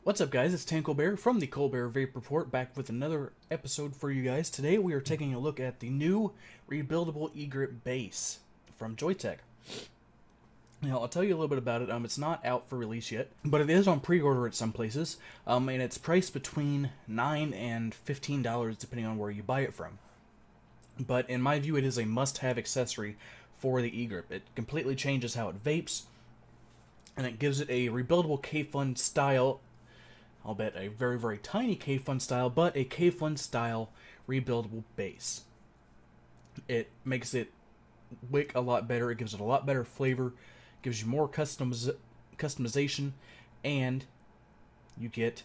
What's up, guys? It's Colbert from the Colbert Vape Report, back with another episode for you guys. Today we are taking a look at the new rebuildable eGrip base from Joyetech. Now, I'll tell you a little bit about it. It's not out for release yet, but it is on pre-order at some places, and it's priced between $9 and $15 depending on where you buy it from. But in my view, it is a must-have accessory for the eGrip. It completely changes how it vapes, and it gives it a rebuildable K-Fun style. I'll bet a very, very tiny K-Fun style, but a K-Fun style rebuildable base. It makes it wick a lot better. It gives it a lot better flavor, gives you more customization, and you get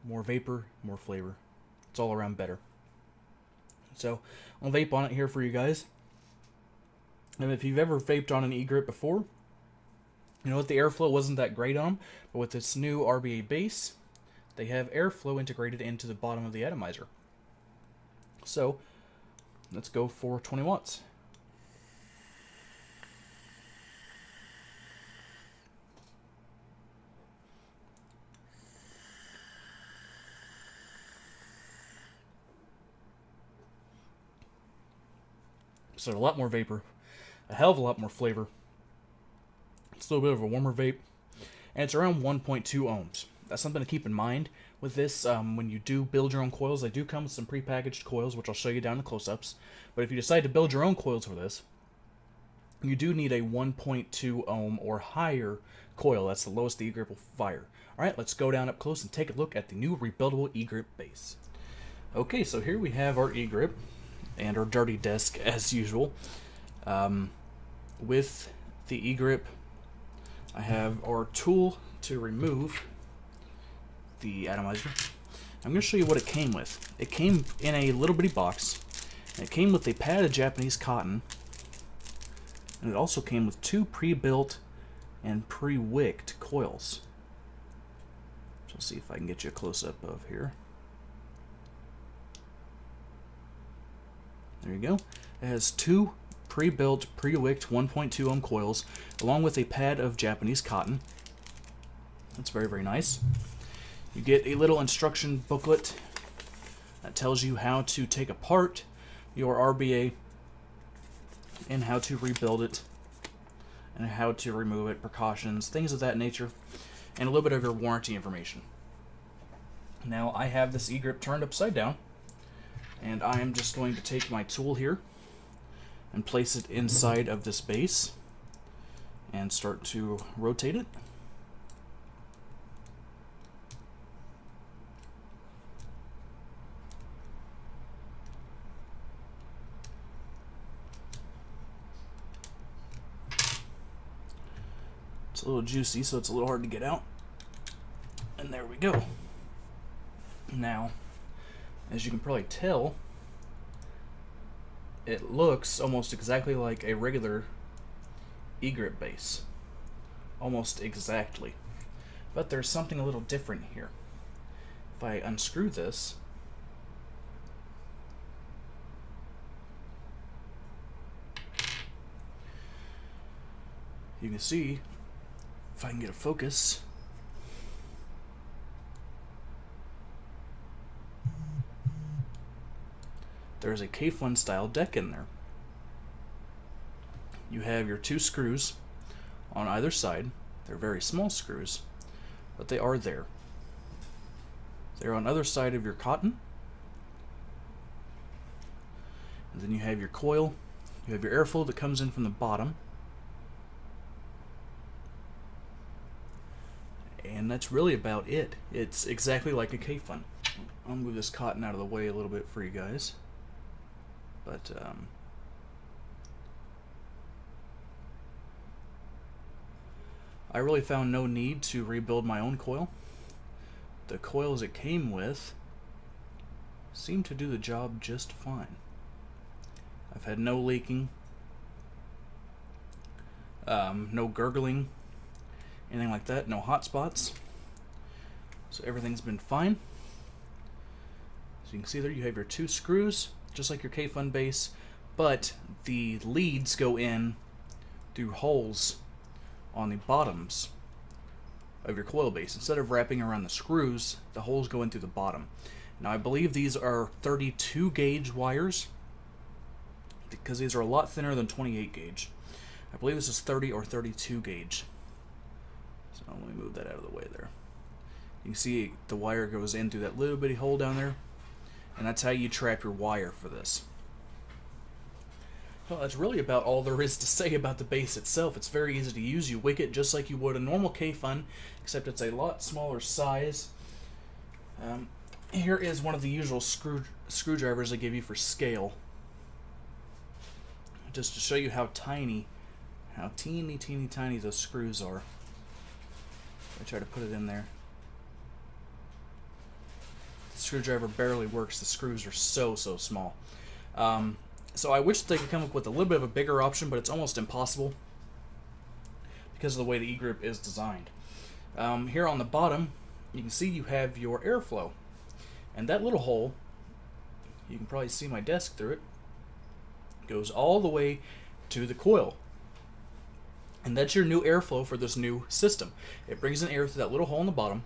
more vapor, more flavor. It's all around better. So I'll vape on it here for you guys. And if you've ever vaped on an eGrip before, you know what, the airflow wasn't that great on them, but with this new RBA Base, they have airflow integrated into the bottom of the atomizer. So let's go for 20 watts. So a lot more vapor, a hell of a lot more flavor. It's a little bit of a warmer vape, and it's around 1.2 ohms. That's something to keep in mind with this. When you do build your own coils, they do come with some prepackaged coils, which I'll show you down in the close-ups. But if you decide to build your own coils for this, you do need a 1.2 ohm or higher coil. That's the lowest the eGrip will fire. Alright, let's go down up close and take a look at the new rebuildable eGrip base. Okay, so here we have our eGrip and our dirty desk as usual. With the eGrip, I have our tool to remove the atomizer. I'm going to show you what it came with. It came in a little bitty box, and it came with a pad of Japanese cotton, and it also came with 2 pre-built and pre-wicked coils. So let's see if I can get you a close-up of here. There you go. It has 2 pre-built, pre-wicked 1.2 ohm coils, along with a pad of Japanese cotton. That's very, very nice. You get a little instruction booklet that tells you how to take apart your RBA and how to rebuild it and how to remove it, precautions, things of that nature, and a little bit of your warranty information. Now, I have this eGrip turned upside down, and I am just going to take my tool here and place it inside of this base and start to rotate it. It's a little juicy, so it's a little hard to get out. And there we go. Now, as you can probably tell, it looks almost exactly like a regular eGrip base. Almost exactly. But there's something a little different here. If I unscrew this, you can see, if I can get a focus, there's a K-Fun style deck in there. You have your 2 screws on either side. They're very small screws, but they are there. They're on either side of your cotton. And then you have your coil. You have your airflow that comes in from the bottom. And that's really about it. It's exactly like a K-Fun. I'll move this cotton out of the way a little bit for you guys. But I really found no need to rebuild my own coil. The coils it came with seem to do the job just fine. I've had no leaking, no gurgling, anything like that, no hot spots. So everything's been fine. So you can see there you have your 2 screws, just like your K-Fun base, but the leads go in through holes on the bottoms of your coil base. Instead of wrapping around the screws, the holes go in through the bottom. Now I believe these are 32 gauge wires, because these are a lot thinner than 28 gauge. I believe this is 30 or 32 gauge. So let me move that out of the way there. You can see the wire goes in through that little bitty hole down there, and that's how you trap your wire for this. Well, that's really about all there is to say about the base itself. It's very easy to use. You wick it just like you would a normal K-Fun, except it's a lot smaller size. Here is one of the usual screwdrivers they give you for scale, just to show you how tiny, how teeny tiny those screws are. I try to put it in there. The screwdriver barely works. The screws are so small. So I wish they could come up with a little bit of a bigger option, but it's almost impossible because of the way the eGrip is designed. Here on the bottom, you can see you have your airflow, and that little hole, you can probably see my desk through it, goes all the way to the coil. And that's your new airflow for this new system. It brings in air through that little hole in the bottom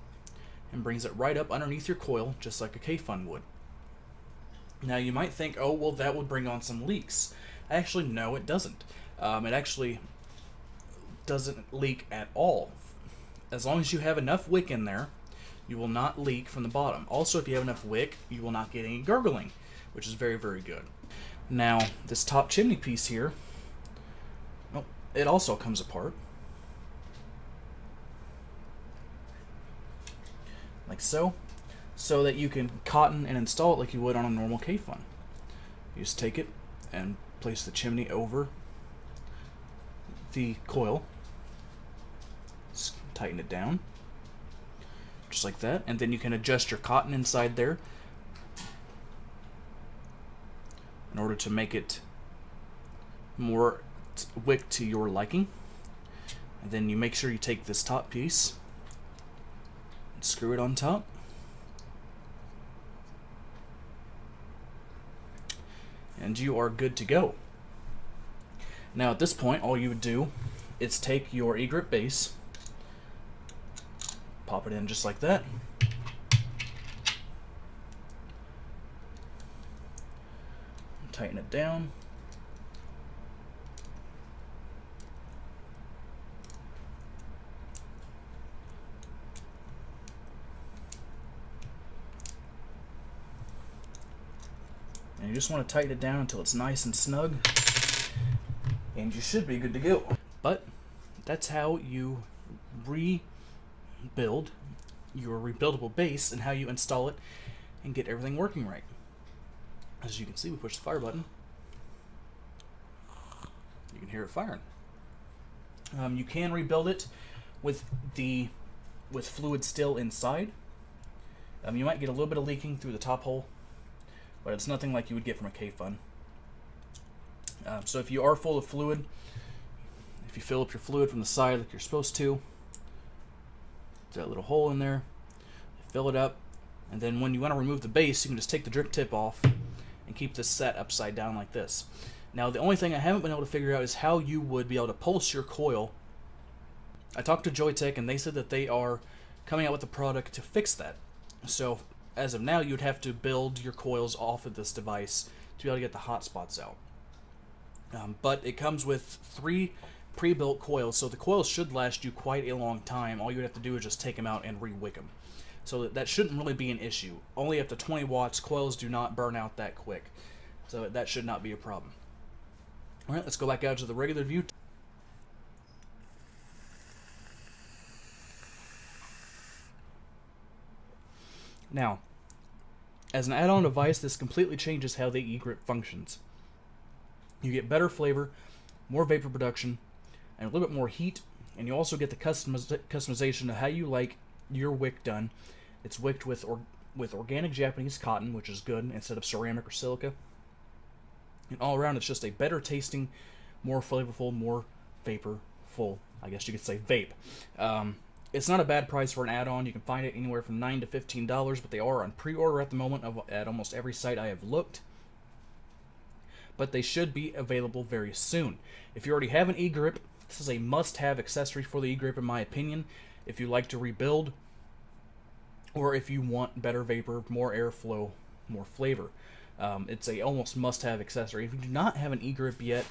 and brings it right up underneath your coil, just like a K-Fun would. Now you might think, oh, well, that would bring on some leaks. Actually, no, it doesn't. It actually doesn't leak at all. As long as you have enough wick in there, you will not leak from the bottom. Also, if you have enough wick, you will not get any gurgling, which is very good. Now, this top chimney piece here, well, it also comes apart. Like so. So that you can cotton and install it like you would on a normal K-Fun. You just take it and place the chimney over the coil. Just tighten it down. Just like that. And then you can adjust your cotton inside there in order to make it more wick to your liking. And then you make sure you take this top piece and screw it on top. And you are good to go. Now at this point, all you would do is take your eGrip base, pop it in just like that, tighten it down, and you just want to tighten it down until it's nice and snug, and you should be good to go. But that's how you rebuild your rebuildable base and how you install it and get everything working right. As you can see, we push the fire button. You can hear it firing. You can rebuild it with fluid still inside. You might get a little bit of leaking through the top hole, but it's nothing like you would get from a K-Fun. So if you are full of fluid, if you fill up your fluid from the side like you're supposed to, that little hole in there, fill it up, and then when you want to remove the base, you can just take the drip tip off and keep this set upside down like this. Now the only thing I haven't been able to figure out is how you would be able to pulse your coil. I talked to Joyetech and they said that they are coming out with a product to fix that. So as of now, you'd have to build your coils off of this device to be able to get the hot spots out. But it comes with 3 pre-built coils, so the coils should last you quite a long time. All you would have to do is just take them out and re-wick them. So that shouldn't really be an issue. Only up to 20 watts, coils do not burn out that quick. So that should not be a problem. Alright, let's go back out to the regular view. Now, as an add-on device, this completely changes how the eGrip functions. You get better flavor, more vapor production, and a little bit more heat, and you also get the customization of how you like your wick done. It's wicked with organic Japanese cotton, which is good, instead of ceramic or silica. And all around, it's just a better tasting, more flavorful, more vaporful, I guess you could say, vape. It's not a bad price for an add-on. You can find it anywhere from $9 to $15, but they are on pre-order at the moment at almost every site I have looked. But they should be available very soon. If you already have an eGrip, this is a must-have accessory for the eGrip in my opinion. if you like to rebuild, or if you want better vapor, more airflow, more flavor. It's a almost must-have accessory. If you do not have an eGrip yet,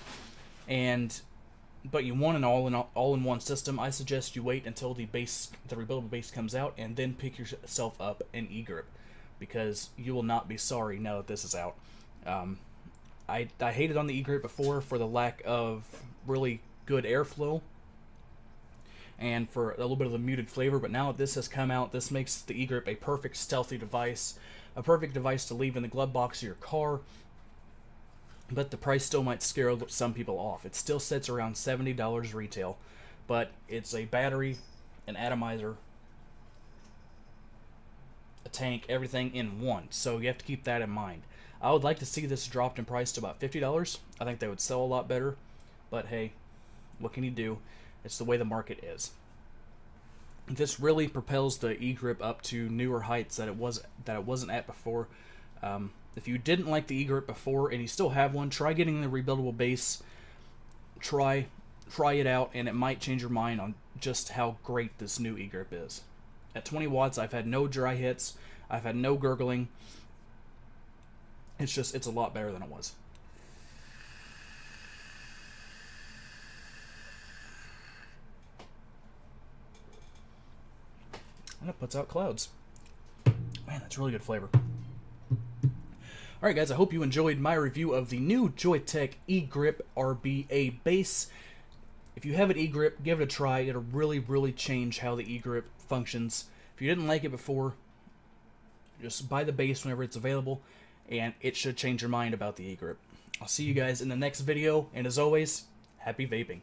but you want an all-in-one system, I suggest you wait until the rebuildable base comes out, and then pick yourself up an eGrip, because you will not be sorry now that this is out. I hated on the eGrip before for the lack of really good airflow and for a little bit of the muted flavor, but now that this has come out, this makes the eGrip a perfect stealthy device, a perfect device to leave in the glove box of your car, but the price still might scare some people off. It still sits around $70 retail, but it's a battery, an atomizer, a tank, everything in one, so you have to keep that in mind. I would like to see this dropped in price to about $50. I think they would sell a lot better, but hey, what can you do? It's the way the market is. This really propels the eGrip up to newer heights that it wasn't at before. If you didn't like the eGrip before and you still have one, try getting the rebuildable base. Try it out, and it might change your mind on just how great this new eGrip is. At 20 watts, I've had no dry hits. I've had no gurgling. It's a lot better than it was. And it puts out clouds. Man, that's really good flavor. Alright guys, I hope you enjoyed my review of the new Joyetech eGrip RBA Base. If you have an eGrip, give it a try. It'll really, really change how the eGrip functions. If you didn't like it before, just buy the base whenever it's available, and it should change your mind about the eGrip. I'll see you guys in the next video, and as always, happy vaping.